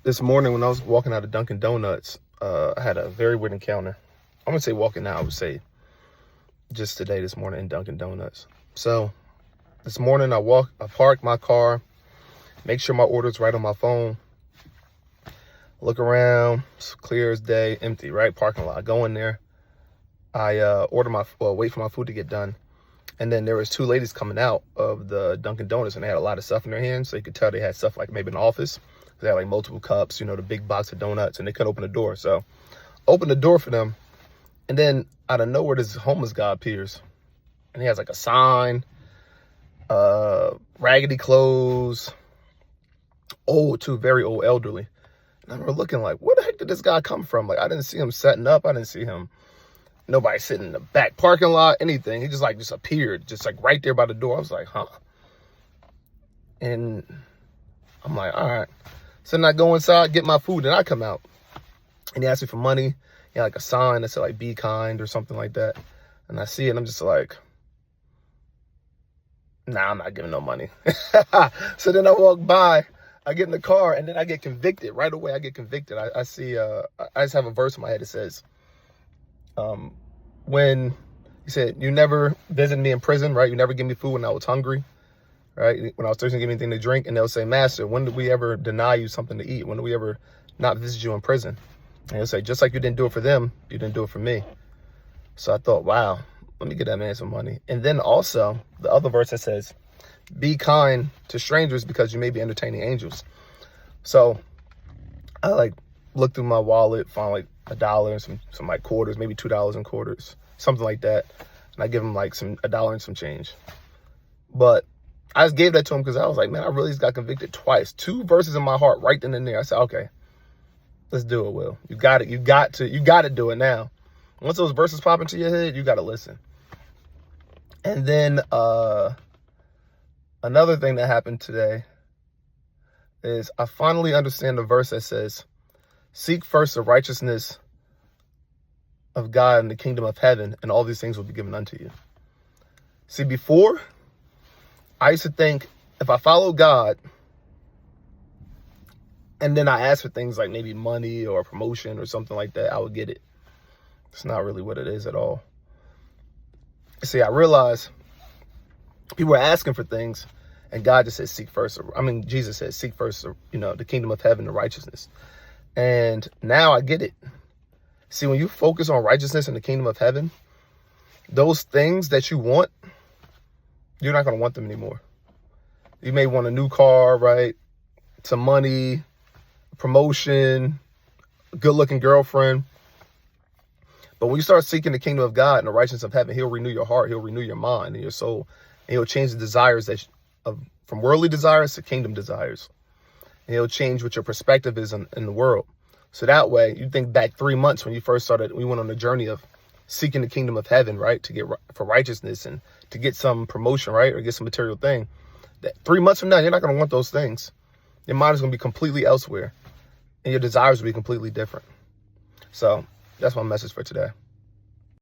This morning when I was walking out of Dunkin' Donuts, I had a very weird encounter. I'm gonna say walking out, I would say just today, this morning in Dunkin' Donuts. So this morning I park my car, make sure my order's right on my phone, look around, it's clear as day, empty, right? Parking lot. I go in there, I wait for my food to get done. And then there was two ladies coming out of the Dunkin' Donuts and they had a lot of stuff in their hands. So you could tell they had stuff like maybe in the office. They had like multiple cups, the big box of donuts, and they couldn't open the door. So open the door for them. And then out of nowhere, this homeless guy appears. And he has like a sign, raggedy clothes, old too, very old, elderly. And I remember looking like, where the heck did this guy come from? Like, I didn't see him setting up. I didn't see him. Nobody sitting in the back parking lot, anything. He just appeared, just like right there by the door. I was like, huh? And I'm like, all right. So then I go inside, get my food, and I come out. And he asked me for money. He had like a sign that said like, be kind or something like that. And I see it and I'm just like, nah, I'm not giving no money. So then I walk by, I get in the car, and then I get convicted. Right away, I get convicted. I see, I just have a verse in my head that says, when he said, you never visited me in prison, right? You never give me food when I was hungry, right? When I was thirsty, give me anything to drink. And they'll say, Master, when did we ever deny you something to eat? When did we ever not visit you in prison? And he'll say, just like you didn't do it for them, you didn't do it for me. So I thought, wow, let me get that man some money. And then also the other verse that says, be kind to strangers because you may be entertaining angels. So I like looked through my wallet, found like $1 and some like quarters, maybe $2 in quarters, something like that. And I give him like $1 and some change. But I just gave that to him because I was like, man, I really just got convicted twice. Two verses in my heart right then and there. I said, okay, let's do it, Will. You got it. You got to do it now. Once those verses pop into your head, you got to listen. And then another thing that happened today is I finally understand the verse that says, seek first the righteousness of God and the kingdom of heaven, and all these things will be given unto you. See, before, I used to think if I follow God and then I ask for things like maybe money or a promotion or something like that, I would get it. It's not really what it is at all. See, I realized people are asking for things and God just says, seek first. Jesus says, seek first, the kingdom of heaven and righteousness. And now I get it. See, when you focus on righteousness and the kingdom of heaven, those things that you want, you're not going to want them anymore. You may want a new car, right? Some money, promotion, a good-looking girlfriend. But when you start seeking the kingdom of God and the righteousness of heaven, he'll renew your heart. He'll renew your mind and your soul. And he'll change the desires from worldly desires to kingdom desires. And he'll change what your perspective is in the world. So that way, you think back 3 months when you first started, we went on a journey of seeking the kingdom of heaven, right? To get for righteousness and to get some promotion, right? Or get some material thing. That 3 months from now, you're not going to want those things. Your mind is going to be completely elsewhere. And your desires will be completely different. So that's my message for today.